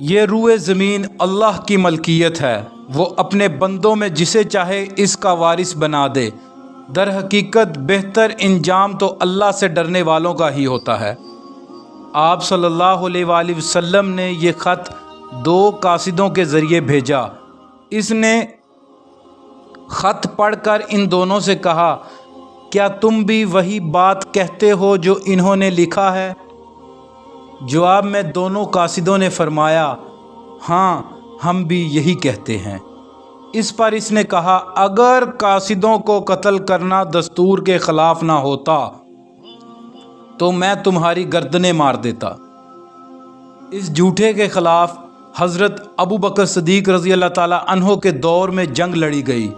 یہ روئے زمین اللہ کی ملکیت ہے، وہ اپنے بندوں میں جسے چاہے اس کا وارث بنا دے۔ در حقیقت بہتر انجام تو اللہ سے ڈرنے والوں کا ہی ہوتا ہے۔ آپ صلی اللہ علیہ وآلہ وسلم نے یہ خط 2 قاصدوں کے ذریعے بھیجا۔ اس نے خط پڑھ کر ان دونوں سے کہا، کیا تم بھی وہی بات کہتے ہو جو انہوں نے لکھا ہے؟ جواب میں دونوں قاصدوں نے فرمایا، ہاں ہم بھی یہی کہتے ہیں۔ اس پر اس نے کہا، اگر قاصدوں کو قتل کرنا دستور کے خلاف نہ ہوتا تو میں تمہاری گردنیں مار دیتا۔ اس جھوٹے کے خلاف حضرت ابو بکر صدیق رضی اللہ تعالیٰ عنہ کے دور میں جنگ لڑی گئی۔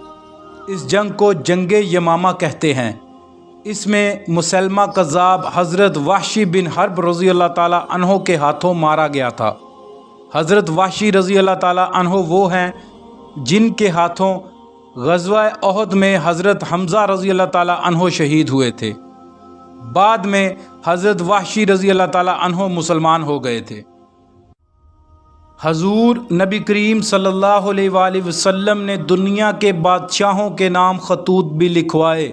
اس جنگ کو جنگ یمامہ کہتے ہیں۔ اس میں مسلمہ کذاب حضرت وحشی بن حرب رضی اللہ تعالیٰ عنہ کے ہاتھوں مارا گیا تھا۔ حضرت وحشی رضی اللہ تعالیٰ عنہ وہ ہیں جن کے ہاتھوں غزوہ احد میں حضرت حمزہ رضی اللہ تعالیٰ عنہ شہید ہوئے تھے۔ بعد میں حضرت وحشی رضی اللہ تعالیٰ عنہ مسلمان ہو گئے تھے۔ حضور نبی کریم صلی اللہ علیہ وآلہ وسلم نے دنیا کے بادشاہوں کے نام خطوط بھی لکھوائے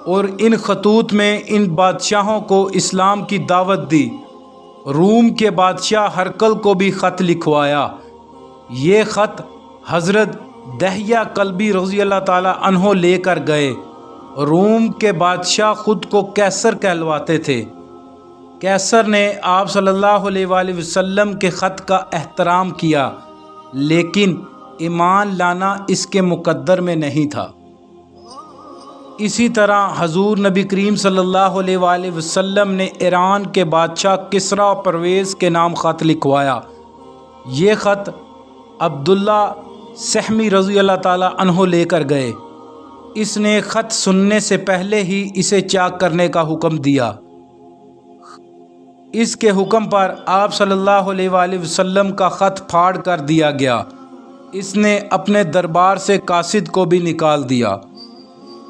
اور ان خطوط میں ان بادشاہوں کو اسلام کی دعوت دی۔ روم کے بادشاہ ہرقل کو بھی خط لکھوایا۔ یہ خط حضرت دحیہ کلبی رضی اللہ تعالیٰ عنہ لے کر گئے۔ روم کے بادشاہ خود کو کیسر کہلواتے تھے۔ کیسر نے آپ صلی اللہ علیہ وآلہ وسلم کے خط کا احترام کیا، لیکن ایمان لانا اس کے مقدر میں نہیں تھا۔ اسی طرح حضور نبی کریم صلی اللہ علیہ وآلہ وسلم نے ایران کے بادشاہ کسریٰ پرویز کے نام خط لکھوایا۔ یہ خط عبداللہ سہمی رضی اللہ تعالیٰ عنہ لے کر گئے۔ اس نے خط سننے سے پہلے ہی اسے چاک کرنے کا حکم دیا۔ اس کے حکم پر آپ صلی اللہ علیہ وآلہ وسلم کا خط پھاڑ کر دیا گیا۔ اس نے اپنے دربار سے قاصد کو بھی نکال دیا۔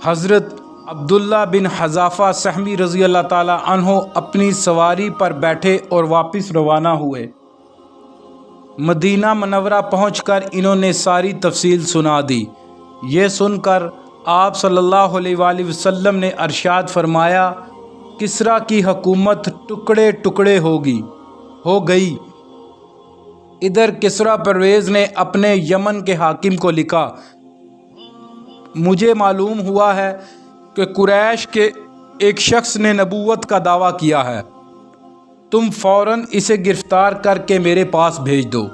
حضرت عبداللہ بن حذافہ سہمی رضی اللہ تعالیٰ عنہ اپنی سواری پر بیٹھے اور واپس روانہ ہوئے۔ مدینہ منورہ پہنچ کر انہوں نے ساری تفصیل سنا دی۔ یہ سن کر آپ صلی اللہ علیہ وآلہ وسلم نے ارشاد فرمایا، کسریٰ کی حکومت ٹکڑے ٹکڑے ہو گئی۔ ادھر کسریٰ پرویز نے اپنے یمن کے حاکم کو لکھا، مجھے معلوم ہوا ہے کہ قریش کے ایک شخص نے نبوت کا دعویٰ کیا ہے، تم فوراً اسے گرفتار کر کے میرے پاس بھیج دو۔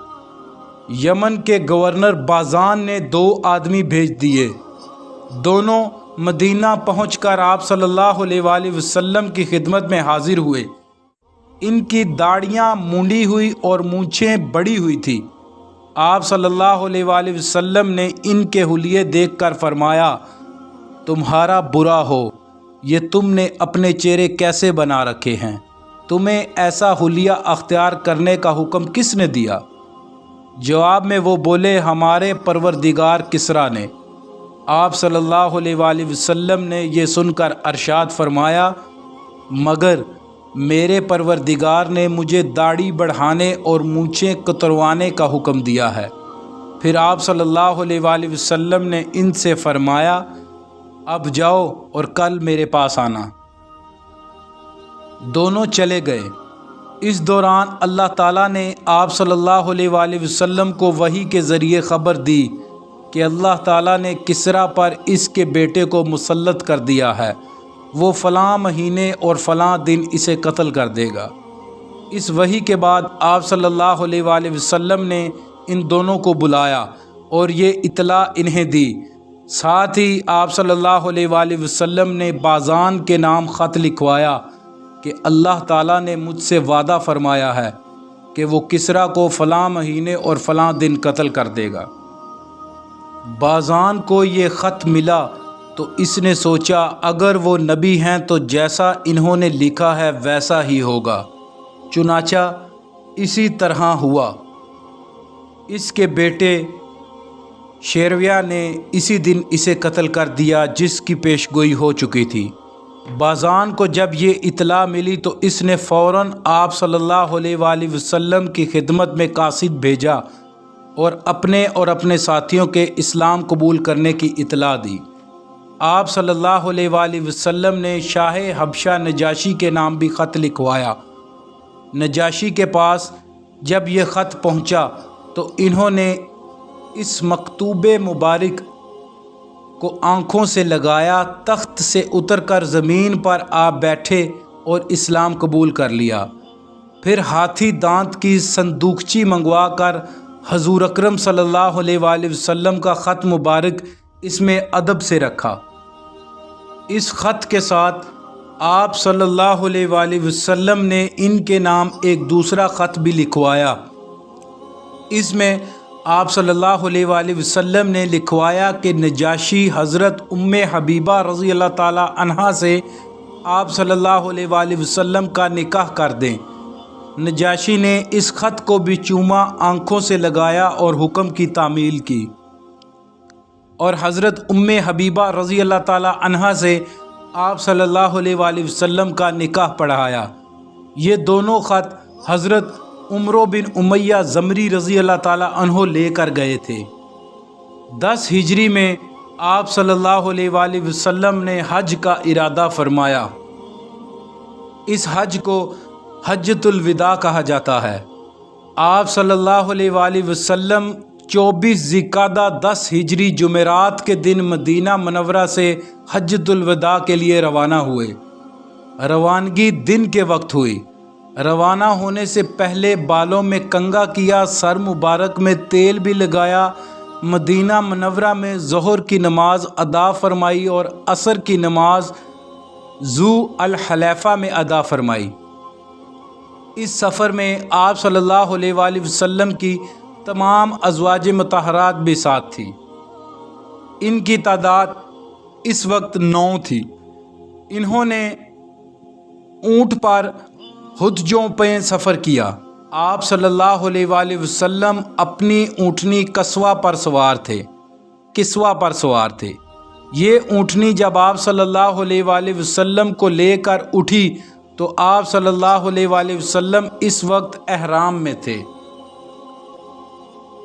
یمن کے گورنر بازان نے 2 آدمی بھیج دیے۔ دونوں مدینہ پہنچ کر آپ صلی اللہ علیہ وآلہ وسلم کی خدمت میں حاضر ہوئے۔ ان کی داڑھیاں مونڈی ہوئی اور مونچھیں بڑی ہوئی تھی۔ آپ صلی اللہ علیہ وآلہ وسلم نے ان کے حلیے دیکھ کر فرمایا، تمہارا برا ہو، یہ تم نے اپنے چہرے کیسے بنا رکھے ہیں؟ تمہیں ایسا حلیہ اختیار کرنے کا حکم کس نے دیا؟ جواب میں وہ بولے، ہمارے پروردگار کسریٰ نے۔ آپ صلی اللہ علیہ وآلہ وسلم نے یہ سن کر ارشاد فرمایا، مگر میرے پروردگار نے مجھے داڑھی بڑھانے اور مونچھیں کتروانے کا حکم دیا ہے۔ پھر آپ صلی اللہ علیہ وآلہ وسلم نے ان سے فرمایا، اب جاؤ اور کل میرے پاس آنا۔ دونوں چلے گئے۔ اس دوران اللہ تعالیٰ نے آپ صلی اللہ علیہ وآلہ وسلم کو وحی کے ذریعے خبر دی کہ اللہ تعالیٰ نے کسریٰ پر اس کے بیٹے کو مسلط کر دیا ہے، وہ فلاں مہینے اور فلاں دن اسے قتل کر دے گا۔ اس وحی کے بعد آپ صلی اللہ علیہ وآلہ وسلم نے ان دونوں کو بلایا اور یہ اطلاع انہیں دی۔ ساتھ ہی آپ صلی اللہ علیہ وآلہ وسلم نے بازان کے نام خط لکھوایا کہ اللہ تعالیٰ نے مجھ سے وعدہ فرمایا ہے کہ وہ کسریٰ کو فلاں مہینے اور فلاں دن قتل کر دے گا۔ بازان کو یہ خط ملا تو اس نے سوچا، اگر وہ نبی ہیں تو جیسا انہوں نے لکھا ہے ویسا ہی ہوگا۔ چنانچہ اسی طرح ہوا۔ اس کے بیٹے شیرویہ نے اسی دن اسے قتل کر دیا جس کی پیش گوئی ہو چکی تھی۔ باذان کو جب یہ اطلاع ملی تو اس نے فوراً آپ صلی اللہ علیہ وآلہ وسلم کی خدمت میں قاصد بھیجا اور اپنے ساتھیوں کے اسلام قبول کرنے کی اطلاع دی۔ آپ صلی اللہ علیہ وآلہ وسلم نے شاہ حبشہ نجاشی کے نام بھی خط لکھوایا۔ نجاشی کے پاس جب یہ خط پہنچا تو انہوں نے اس مکتوب مبارک کو آنکھوں سے لگایا، تخت سے اتر کر زمین پر آ بیٹھے اور اسلام قبول کر لیا۔ پھر ہاتھی دانت کی صندوقچی منگوا کر حضور اکرم صلی اللہ علیہ وآلہ وسلم کا خط مبارک اس میں ادب سے رکھا۔ اس خط کے ساتھ آپ صلی اللہ علیہ وآلہ وسلم نے ان کے نام ایک دوسرا خط بھی لکھوایا۔ اس میں آپ صلی اللہ علیہ وآلہ وسلم نے لکھوایا کہ نجاشی حضرت ام حبیبہ رضی اللہ تعالیٰ عنہا سے آپ صلی اللہ علیہ وآلہ وسلم کا نکاح کر دیں۔ نجاشی نے اس خط کو بھی چوما، آنکھوں سے لگایا اور حکم کی تعمیل کی اور حضرت ام حبیبہ رضی اللہ تعالیٰ عنہا سے آپ صلی اللہ علیہ وآلہ وسلم کا نکاح پڑھایا۔ یہ دونوں خط حضرت عمرو بن امیہ زمری رضی اللہ تعالیٰ عنہ لے کر گئے تھے۔ 10 ہجری میں آپ صلی اللہ علیہ وآلہ وسلم نے حج کا ارادہ فرمایا۔ اس حج کو حجۃ الوداع کہا جاتا ہے۔ آپ صلی اللہ علیہ وآلہ وسلم 24 ذی القعدہ 10 ہجری جمعرات کے دن مدینہ منورہ سے حجۃ الوداع کے لیے روانہ ہوئے۔ روانگی دن کے وقت ہوئی۔ روانہ ہونے سے پہلے بالوں میں کنگھا کیا، سر مبارک میں تیل بھی لگایا، مدینہ منورہ میں ظہر کی نماز ادا فرمائی اور عصر کی نماز ذو الحلیفہ میں ادا فرمائی۔ اس سفر میں آپ صلی اللہ علیہ وآلہ وسلم کی تمام ازواج مطہرات بھی ساتھ تھی۔ ان کی تعداد اس وقت 9 تھی۔ انہوں نے اونٹ پر ہدجوں پہ سفر کیا۔ آپ صلی اللہ علیہ وآلہ وسلم اپنی اونٹنی کسوہ پر سوار تھے۔ یہ اونٹنی جب آپ صلی اللہ علیہ وآلہ وسلم کو لے کر اٹھی تو آپ صلی اللہ علیہ وآلہ وسلم اس وقت احرام میں تھے۔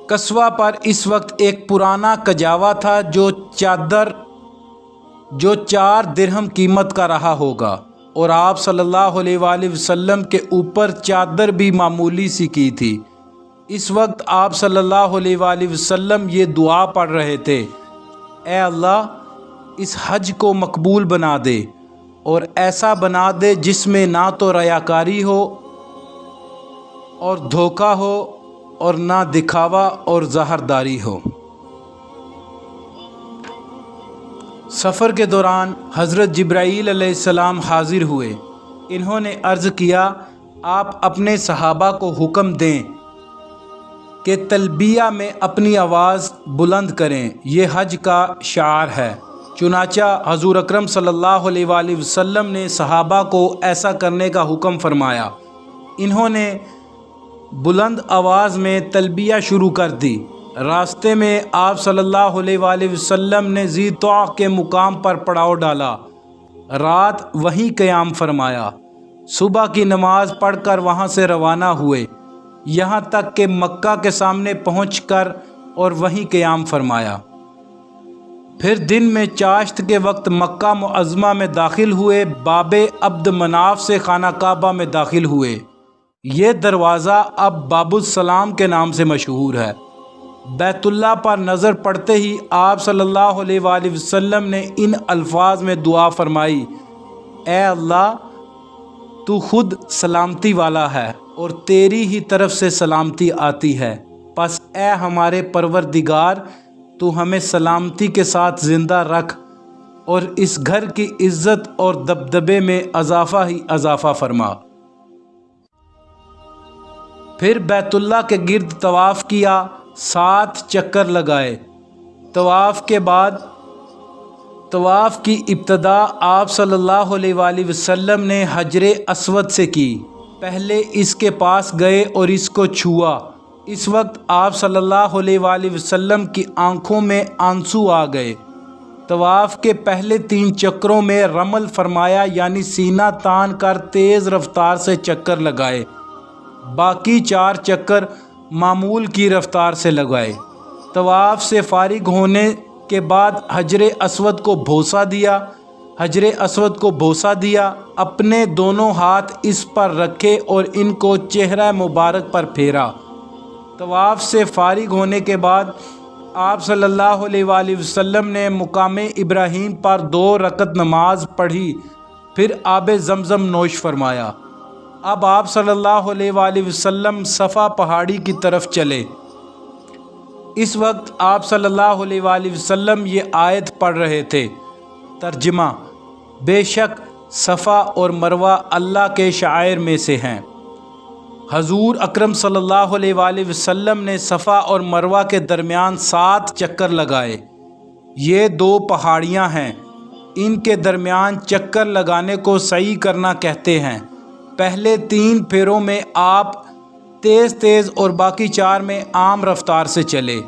کسوہ پر اس وقت ایک پرانا کجاوا تھا جو 4 درہم قیمت کا رہا ہوگا، اور آپ صلی اللہ علیہ وآلہ وسلم کے اوپر چادر بھی معمولی سی کی تھی۔ اس وقت آپ صلی اللہ علیہ وآلہ وسلم یہ دعا پڑھ رہے تھے: اے اللہ، اس حج کو مقبول بنا دے اور ایسا بنا دے جس میں نہ تو ریاکاری ہو اور دھوکہ ہو اور نہ دکھاوا اور ظاہرداری ہو۔ سفر کے دوران حضرت جبرائیل علیہ السلام حاضر ہوئے۔ انہوں نے عرض کیا: آپ اپنے صحابہ کو حکم دیں کہ تلبیہ میں اپنی آواز بلند کریں، یہ حج کا شعار ہے۔ چنانچہ حضور اکرم صلی اللہ علیہ وآلہ وسلم نے صحابہ کو ایسا کرنے کا حکم فرمایا۔ انہوں نے بلند آواز میں تلبیہ شروع کر دی۔ راستے میں آپ صلی اللہ علیہ وآلہ وسلم نے ذی طوع کے مقام پر پڑاؤ ڈالا، رات وہیں قیام فرمایا۔ صبح کی نماز پڑھ کر وہاں سے روانہ ہوئے، یہاں تک کہ مکہ کے سامنے پہنچ کر اور وہیں قیام فرمایا۔ پھر دن میں چاشت کے وقت مکہ معظمہ میں داخل ہوئے، باب عبد مناف سے خانہ کعبہ میں داخل ہوئے۔ یہ دروازہ اب باب السلام کے نام سے مشہور ہے۔ بیت اللہ پر نظر پڑتے ہی آپ صلی اللہ علیہ وآلہ وسلم نے ان الفاظ میں دعا فرمائی: اے اللہ، تو خود سلامتی والا ہے اور تیری ہی طرف سے سلامتی آتی ہے، پس اے ہمارے پروردگار، تو ہمیں سلامتی کے ساتھ زندہ رکھ اور اس گھر کی عزت اور دبدبے میں اضافہ ہی اضافہ فرما۔ پھر بیت اللہ کے گرد طواف کیا، 7 چکر لگائے۔ طواف کے بعد طواف کی ابتدا آپ صلی اللہ علیہ وآلہ وسلم نے حجر اسود سے کی۔ پہلے اس کے پاس گئے اور اس کو چھوا۔ اس وقت آپ صلی اللہ علیہ وآلہ وسلم کی آنکھوں میں آنسو آ گئے۔ طواف کے پہلے 3 چکروں میں رمل فرمایا، یعنی سینہ تان کر تیز رفتار سے چکر لگائے۔ باقی 4 چکر معمول کی رفتار سے لگائے۔ طواف سے فارغ ہونے کے بعد حجر اسود کو بوسہ دیا۔ حجر اسود کو بوسہ دیا، اپنے دونوں ہاتھ اس پر رکھے اور ان کو چہرہ مبارک پر پھیرا۔ طواف سے فارغ ہونے کے بعد آپ صلی اللہ علیہ وآلہ وسلم نے مقام ابراہیم پر 2 رکعت نماز پڑھی، پھر آب زمزم نوش فرمایا۔ اب آپ صلی اللہ علیہ وآلہ وسلم صفا پہاڑی کی طرف چلے۔ اس وقت آپ صلی اللہ علیہ وآلہ وسلم یہ آیت پڑھ رہے تھے۔ ترجمہ: بے شک صفا اور مروہ اللہ کے شعائر میں سے ہیں۔ حضور اکرم صلی اللہ علیہ وآلہ وسلم نے صفا اور مروہ کے درمیان 7 چکر لگائے۔ یہ 2 پہاڑیاں ہیں، ان کے درمیان چکر لگانے کو سعی کرنا کہتے ہیں۔ پہلے 3 پھیروں میں آپ تیز تیز اور باقی 4 میں عام رفتار سے چلے۔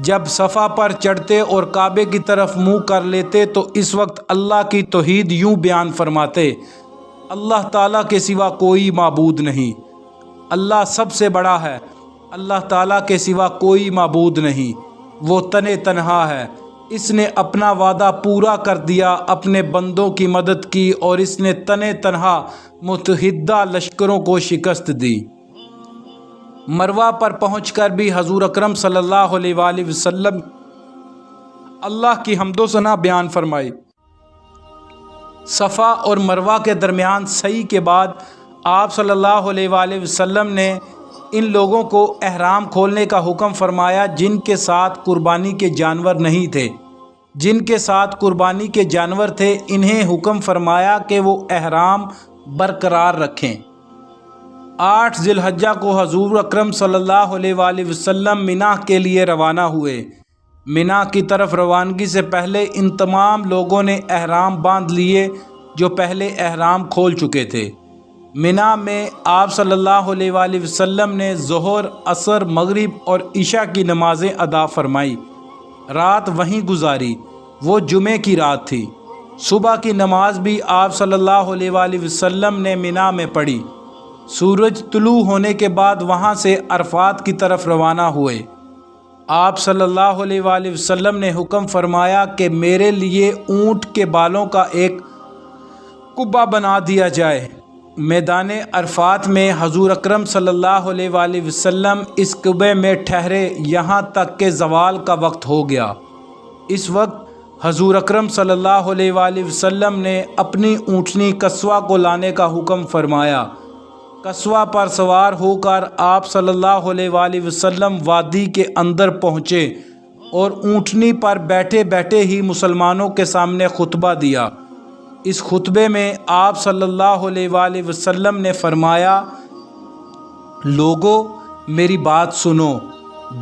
جب صفا پر چڑھتے اور کعبے کی طرف منہ کر لیتے تو اس وقت اللہ کی توحید یوں بیان فرماتے: اللہ تعالیٰ کے سوا کوئی معبود نہیں، اللہ سب سے بڑا ہے، اللہ تعالیٰ کے سوا کوئی معبود نہیں، وہ تنہا ہے، اس نے اپنا وعدہ پورا کر دیا، اپنے بندوں کی مدد کی اور اس نے تنہا متحدہ لشکروں کو شکست دی۔ مروہ پر پہنچ کر بھی حضور اکرم صلی اللہ علیہ وآلہ وسلم اللہ کی حمد و ثنا بیان فرمائی۔ صفا اور مروہ کے درمیان سعی کے بعد آپ صلی اللہ علیہ وآلہ وسلم نے ان لوگوں کو احرام کھولنے کا حکم فرمایا جن کے ساتھ قربانی کے جانور نہیں تھے۔ جن کے ساتھ قربانی کے جانور تھے انہیں حکم فرمایا کہ وہ احرام برقرار رکھیں۔ 8 ذی الحجہ کو حضور اکرم صلی اللہ علیہ وآلہ وسلم منا کے لیے روانہ ہوئے۔ منا کی طرف روانگی سے پہلے ان تمام لوگوں نے احرام باندھ لیے جو پہلے احرام کھول چکے تھے۔ منا میں آپ صلی اللہ علیہ وآلہ وسلم نے ظہر، عصر، مغرب اور عشاء کی نمازیں ادا فرمائی۔ رات وہیں گزاری، وہ جمعے کی رات تھی۔ صبح کی نماز بھی آپ صلی اللہ علیہ وآلہ وسلم نے منا میں پڑھی۔ سورج طلوع ہونے کے بعد وہاں سے عرفات کی طرف روانہ ہوئے۔ آپ صلی اللہ علیہ وآلہ وسلم نے حکم فرمایا کہ میرے لیے اونٹ کے بالوں کا ایک قبہ بنا دیا جائے۔ میدان عرفات میں حضور اکرم صلی اللہ علیہ وآلہ وسلم اس قبے میں ٹھہرے یہاں تک کہ زوال کا وقت ہو گیا۔ اس وقت حضور اکرم صلی اللہ علیہ وآلہ وسلم نے اپنی اونٹنی کسوہ کو لانے کا حکم فرمایا۔ کسوہ پر سوار ہو کر آپ صلی اللہ علیہ وآلہ وسلم وادی کے اندر پہنچے اور اونٹنی پر بیٹھے بیٹھے ہی مسلمانوں کے سامنے خطبہ دیا۔ اس خطبے میں آپ صلی اللہ علیہ وآلہ وسلم نے فرمایا: لوگو میری بات سنو،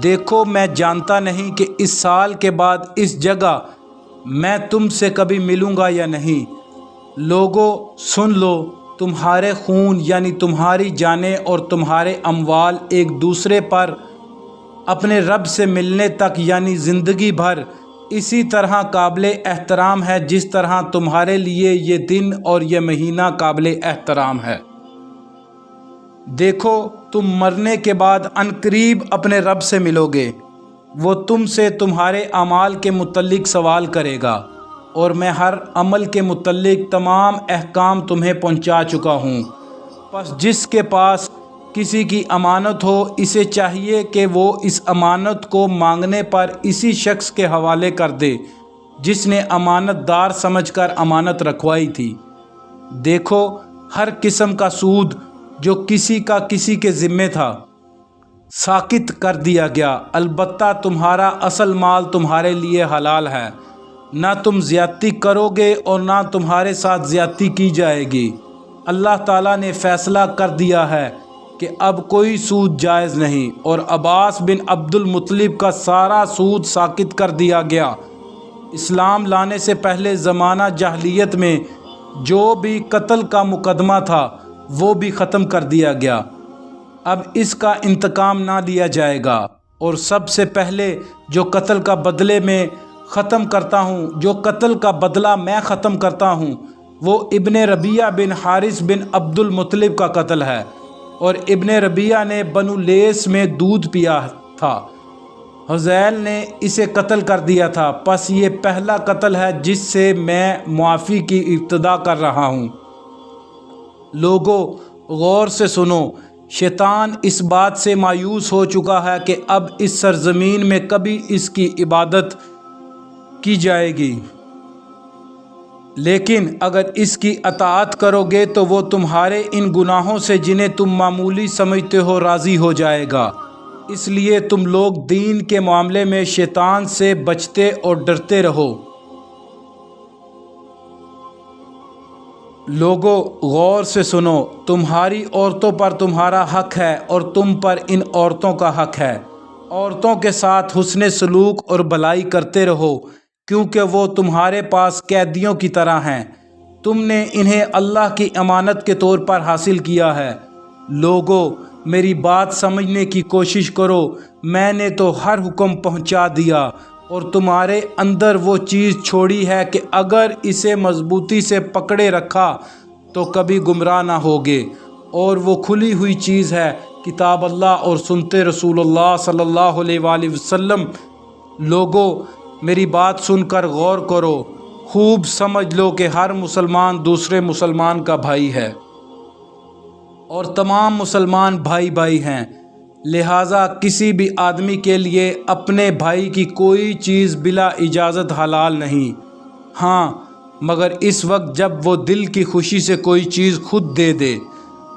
دیکھو میں جانتا نہیں کہ اس سال کے بعد اس جگہ میں تم سے کبھی ملوں گا یا نہیں۔ لوگو سن لو، تمہارے خون یعنی تمہاری جانیں اور تمہارے اموال ایک دوسرے پر اپنے رب سے ملنے تک یعنی زندگی بھر اسی طرح قابل احترام ہے جس طرح تمہارے لیے یہ دن اور یہ مہینہ قابل احترام ہے۔ دیکھو تم مرنے کے بعد عنقریب اپنے رب سے ملو گے، وہ تم سے تمہارے اعمال کے متعلق سوال کرے گا اور میں ہر عمل کے متعلق تمام احکام تمہیں پہنچا چکا ہوں۔ پس جس کے پاس کسی کی امانت ہو اسے چاہیے کہ وہ اس امانت کو مانگنے پر اسی شخص کے حوالے کر دے جس نے امانت دار سمجھ کر امانت رکھوائی تھی۔ دیکھو ہر قسم کا سود جو کسی کا کسی کے ذمے تھا ساقط کر دیا گیا، البتہ تمہارا اصل مال تمہارے لیے حلال ہے، نہ تم زیادتی کرو گے اور نہ تمہارے ساتھ زیادتی کی جائے گی۔ اللہ تعالیٰ نے فیصلہ کر دیا ہے کہ اب کوئی سود جائز نہیں، اور عباس بن عبد المطلب کا سارا سود ساقط کر دیا گیا۔ اسلام لانے سے پہلے زمانہ جاہلیت میں جو بھی قتل کا مقدمہ تھا وہ بھی ختم کر دیا گیا، اب اس کا انتقام نہ لیا جائے گا، اور سب سے پہلے جو قتل کا بدلے میں ختم کرتا ہوں، جو قتل کا بدلہ میں ختم کرتا ہوں وہ ابن ربیعہ بن حارث بن عبد المطلب کا قتل ہے، اور ابن ربیعہ نے بنو لیس میں دودھ پیا تھا، حذیل نے اسے قتل کر دیا تھا، پس یہ پہلا قتل ہے جس سے میں معافی کی ابتدا کر رہا ہوں۔ لوگو غور سے سنو، شیطان اس بات سے مایوس ہو چکا ہے کہ اب اس سرزمین میں کبھی اس کی عبادت کی جائے گی، لیکن اگر اس کی اطاعت کرو گے تو وہ تمہارے ان گناہوں سے جنہیں تم معمولی سمجھتے ہو راضی ہو جائے گا۔ اس لیے تم لوگ دین کے معاملے میں شیطان سے بچتے اور ڈرتے رہو۔ لوگو غور سے سنو، تمہاری عورتوں پر تمہارا حق ہے اور تم پر ان عورتوں کا حق ہے۔ عورتوں کے ساتھ حسن سلوک اور بھلائی کرتے رہو، کیونکہ وہ تمہارے پاس قیدیوں کی طرح ہیں، تم نے انہیں اللہ کی امانت کے طور پر حاصل کیا ہے۔ لوگو میری بات سمجھنے کی کوشش کرو، میں نے تو ہر حکم پہنچا دیا اور تمہارے اندر وہ چیز چھوڑی ہے کہ اگر اسے مضبوطی سے پکڑے رکھا تو کبھی گمراہ نہ ہوگے، اور وہ کھلی ہوئی چیز ہے کتاب اللہ اور سنتے رسول اللہ صلی اللہ علیہ وآلہ وسلم۔ لوگو میری بات سن کر غور کرو، خوب سمجھ لو کہ ہر مسلمان دوسرے مسلمان کا بھائی ہے اور تمام مسلمان بھائی بھائی ہیں، لہٰذا کسی بھی آدمی کے لیے اپنے بھائی کی کوئی چیز بلا اجازت حلال نہیں، ہاں مگر اس وقت جب وہ دل کی خوشی سے کوئی چیز خود دے دے۔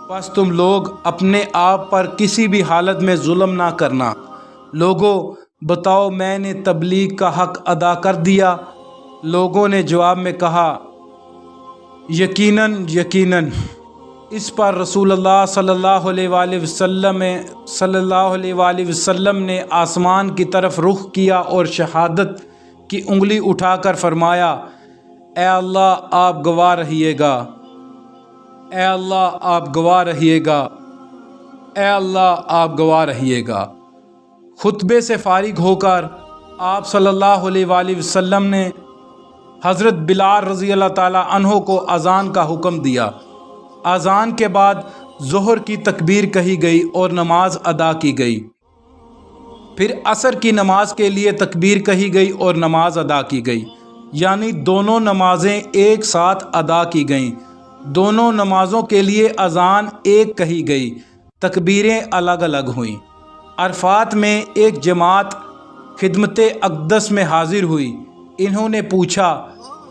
پس تم لوگ اپنے آپ پر کسی بھی حالت میں ظلم نہ کرنا۔ لوگو بتاؤ میں نے تبلیغ کا حق ادا کر دیا؟ لوگوں نے جواب میں کہا یقیناً یقیناً۔ اس پر رسول اللہ صلی اللہ علیہ وآلہ وسلم نے آسمان کی طرف رخ کیا اور شہادت کی انگلی اٹھا کر فرمایا، اے اللہ آپ گواہ رہیے گا، اے اللہ آپ گواہ رہیے گا، اے اللہ آپ گواہ رہیے گا۔ خطبے سے فارغ ہو کر آپ صلی اللہ علیہ وآلہ وسلم نے حضرت بلال رضی اللہ تعالیٰ عنہ کو اذان کا حکم دیا۔ اذان کے بعد ظہر کی تکبیر کہی گئی اور نماز ادا کی گئی، پھر عصر کی نماز کے لیے تکبیر کہی گئی اور نماز ادا کی گئی، یعنی دونوں نمازیں ایک ساتھ ادا کی گئیں۔ دونوں نمازوں کے لیے اذان ایک کہی گئی، تکبیریں الگ الگ ہوئیں۔ عرفات میں ایک جماعت خدمت اقدس میں حاضر ہوئی، انہوں نے پوچھا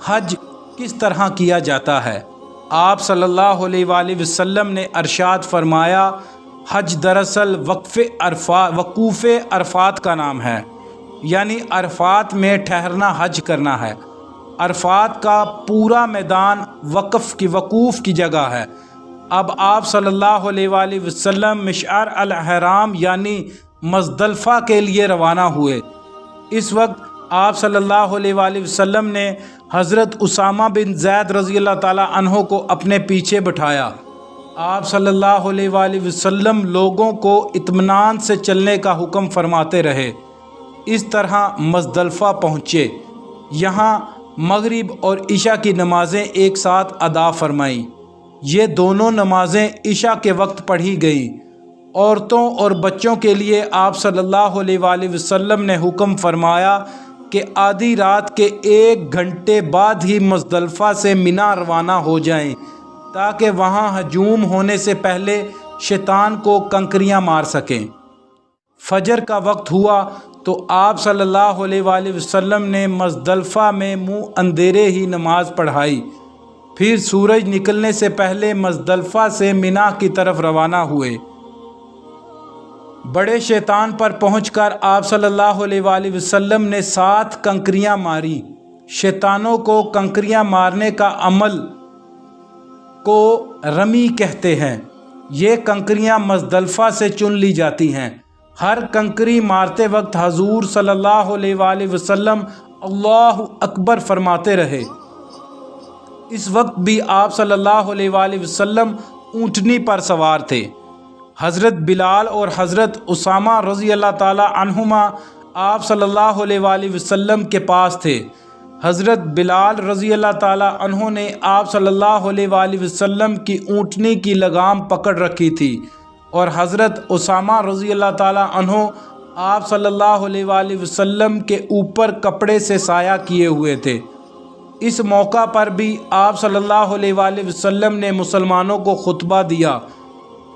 حج کس طرح کیا جاتا ہے؟ آپ صلی اللہ علیہ وآلہ وسلم نے ارشاد فرمایا، حج دراصل وقوف عرفات کا نام ہے، یعنی عرفات میں ٹھہرنا حج کرنا ہے۔ عرفات کا پورا میدان وقوف کی جگہ ہے۔ اب آپ صلی اللہ علیہ وآلہ وسلم مشعر الحرام یعنی مزدلفہ کے لیے روانہ ہوئے۔ اس وقت آپ صلی اللہ علیہ وآلہ وسلم نے حضرت اسامہ بن زید رضی اللہ تعالیٰ عنہ کو اپنے پیچھے بٹھایا۔ آپ صلی اللہ علیہ وآلہ وسلم لوگوں کو اطمینان سے چلنے کا حکم فرماتے رہے۔ اس طرح مزدلفہ پہنچے، یہاں مغرب اور عشاء کی نمازیں ایک ساتھ ادا فرمائیں۔ یہ دونوں نمازیں عشاء کے وقت پڑھی گئیں۔ عورتوں اور بچوں کے لیے آپ صلی اللہ علیہ وآلہ وسلم نے حکم فرمایا کہ آدھی رات کے 1 گھنٹے بعد ہی مزدلفہ سے منی روانہ ہو جائیں، تاکہ وہاں ہجوم ہونے سے پہلے شیطان کو کنکریاں مار سکیں۔ فجر کا وقت ہوا تو آپ صلی اللہ علیہ وآلہ وسلم نے مزدلفہ میں منہ اندھیرے ہی نماز پڑھائی، پھر سورج نکلنے سے پہلے مزدلفہ سے منی کی طرف روانہ ہوئے۔ بڑے شیطان پر پہنچ کر آپ صلی اللہ علیہ وآلہ وسلم نے 7 کنکریاں ماری۔ شیطانوں کو کنکریاں مارنے کا عمل کو رمی کہتے ہیں۔ یہ کنکریاں مزدلفہ سے چن لی جاتی ہیں۔ ہر کنکری مارتے وقت حضور صلی اللہ علیہ وآلہ وسلم اللہ اکبر فرماتے رہے۔ اس وقت بھی آپ صلی اللہ علیہ وآلہ وسلم اونٹنی پر سوار تھے۔ حضرت بلال اور حضرت اسامہ رضی اللہ تعالی عنہما آپ صلی اللہ علیہ وآلہ وسلم کے پاس تھے۔ حضرت بلال رضی اللہ تعالیٰ عنہ نے آپ صلی اللہ علیہ وآلہ وسلم کی اونٹنی کی لگام پکڑ رکھی تھی، اور حضرت اسامہ رضی اللہ تعالیٰ عنہ آپ صلی اللہ علیہ وآلہ وسلم کے اوپر کپڑے سے سایہ کیے ہوئے تھے۔ اس موقع پر بھی آپ صلی اللہ علیہ وآلہ وسلم نے مسلمانوں کو خطبہ دیا۔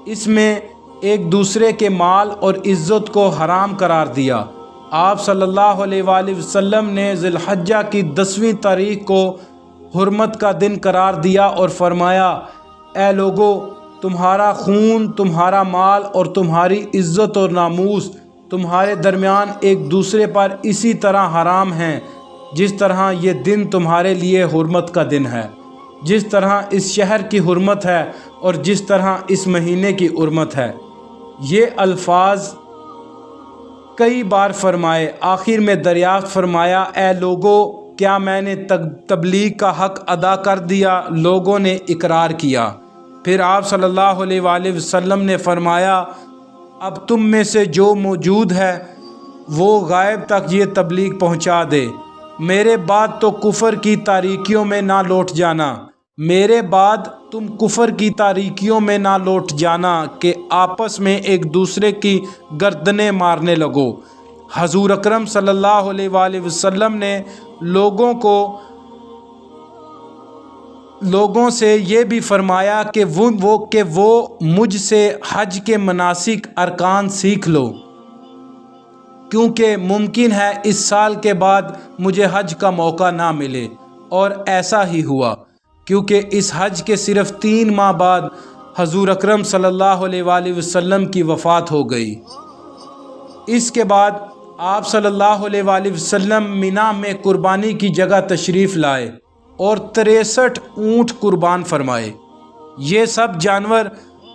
اس میں ایک دوسرے کے مال اور عزت کو حرام قرار دیا۔ آپ صلی اللہ علیہ وآلہ وسلم نے ذی الحجہ کی 10ویں تاریخ کو حرمت کا دن قرار دیا اور فرمایا، اے لوگو، تمہارا خون، تمہارا مال اور تمہاری عزت اور ناموس تمہارے درمیان ایک دوسرے پر اسی طرح حرام ہیں جس طرح یہ دن تمہارے لیے حرمت کا دن ہے، جس طرح اس شہر کی حرمت ہے اور جس طرح اس مہینے کی حرمت ہے۔ یہ الفاظ کئی بار فرمائے، آخر میں دریافت فرمایا، اے لوگو، کیا میں نے تبلیغ کا حق ادا کر دیا؟ لوگوں نے اقرار کیا۔ پھر آپ صلی اللہ علیہ وآلہ وسلم نے فرمایا، اب تم میں سے جو موجود ہے وہ غائب تک یہ تبلیغ پہنچا دے۔ میرے بعد تو کفر کی تاریکیوں میں نہ لوٹ جانا، میرے بعد تم کفر کی تاریکیوں میں نہ لوٹ جانا کہ آپس میں ایک دوسرے کی گردنیں مارنے لگو۔ حضور اکرم صلی اللہ علیہ وآلہ وسلم نے لوگوں سے یہ بھی فرمایا کہ وہ مجھ سے حج کے مناسک ارکان سیکھ لو، کیونکہ ممکن ہے اس سال کے بعد مجھے حج کا موقع نہ ملے، اور ایسا ہی ہوا، کیونکہ اس حج کے صرف 3 ماہ بعد حضور اکرم صلی اللہ علیہ وآلہ وسلم کی وفات ہو گئی۔ اس کے بعد آپ صلی اللہ علیہ وآلہ وسلم منا میں قربانی کی جگہ تشریف لائے اور 63 اونٹ قربان فرمائے۔ یہ سب جانور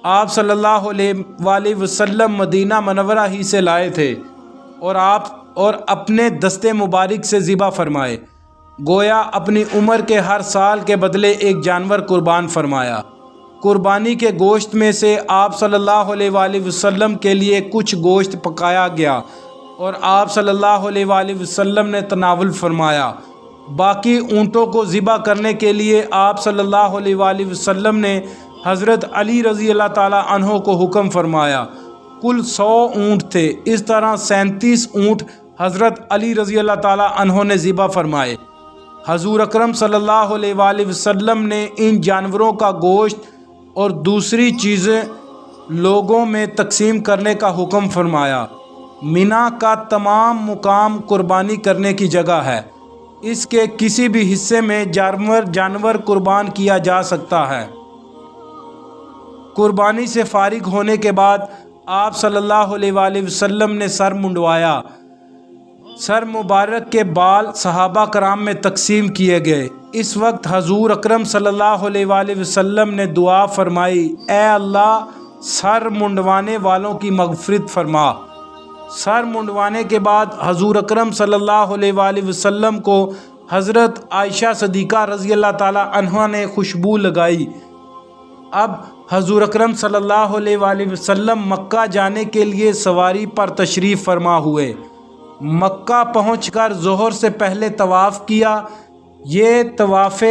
آپ صلی اللہ علیہ وآلہ وسلم مدینہ منورہ ہی سے لائے تھے اور اپنے دستے مبارک سے ذبح فرمائے، گویا اپنی عمر کے ہر سال کے بدلے ایک جانور قربان فرمایا۔ قربانی کے گوشت میں سے آپ صلی اللہ علیہ وآلہ وسلم کے لیے کچھ گوشت پکایا گیا اور آپ صلی اللہ علیہ وآلہ وسلم نے تناول فرمایا۔ باقی اونٹوں کو ذبح کرنے کے لیے آپ صلی اللہ علیہ وآلہ وسلم نے حضرت علی رضی اللہ تعالیٰ عنہ کو حکم فرمایا۔ کل 100 اونٹ تھے، اس طرح 37 اونٹ حضرت علی رضی اللہ تعالیٰ عنہ نے ذبح فرمائے۔ حضور اکرم صلی اللہ علیہ وآلہ وسلم نے ان جانوروں کا گوشت اور دوسری چیزیں لوگوں میں تقسیم کرنے کا حکم فرمایا۔ منا کا تمام مقام قربانی کرنے کی جگہ ہے، اس کے کسی بھی حصے میں جانور قربان کیا جا سکتا ہے۔ قربانی سے فارغ ہونے کے بعد آپ صلی اللہ علیہ وآلہ وسلم نے سر منڈوایا۔ سر مبارک کے بال صحابہ کرام میں تقسیم کیے گئے۔ اس وقت حضور اکرم صلی اللہ علیہ وآلہ وسلم نے دعا فرمائی، اے اللہ، سر منڈوانے والوں کی مغفرت فرما۔ سر منڈوانے کے بعد حضور اکرم صلی اللہ علیہ وآلہ وسلم کو حضرت عائشہ صدیقہ رضی اللہ تعالی عنہا نے خوشبو لگائی۔ اب حضور اکرم صلی اللہ علیہ وآلہ وسلم مکہ جانے کے لیے سواری پر تشریف فرما ہوئے۔ مکہ پہنچ کر ظہر سے پہلے طواف کیا۔ یہ طواف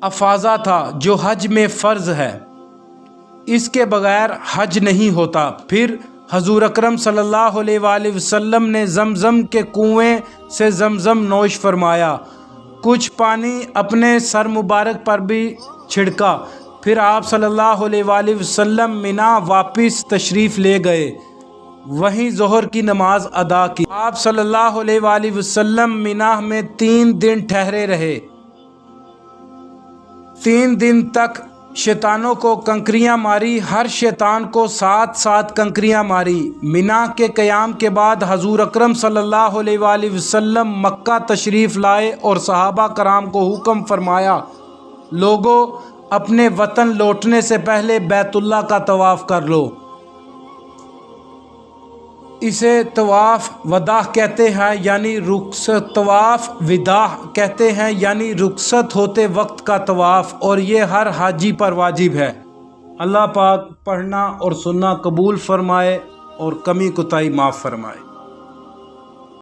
افاضہ تھا جو حج میں فرض ہے، اس کے بغیر حج نہیں ہوتا۔ پھر حضور اکرم صلی اللہ علیہ وآلہ وسلم نے زمزم کے کنویں سے زمزم نوش فرمایا، کچھ پانی اپنے سر مبارک پر بھی چھڑکا۔ پھر آپ صلی اللہ علیہ وآلہ وسلم منا واپس تشریف لے گئے، وہیں ظہر کی نماز ادا کی۔ آپ صلی اللہ علیہ وآلہ وسلم منا میں 3 دن ٹھہرے رہے۔ 3 دن تک شیطانوں کو کنکریاں ماری، ہر شیطان کو 7 کنکریاں ماری۔ منا کے قیام کے بعد حضور اکرم صلی اللہ علیہ وآلہ وسلم مکہ تشریف لائے اور صحابہ کرام کو حکم فرمایا، لوگو، اپنے وطن لوٹنے سے پہلے بیت اللہ کا طواف کر لو۔ اسے طواف وداع کہتے ہیں، یعنی طواف وداع کہتے ہیں، یعنی رخصت ہوتے وقت کا طواف، اور یہ ہر حاجی پر واجب ہے۔ اللہ پاک پڑھنا اور سننا قبول فرمائے اور کمی کوتاہی معاف فرمائے۔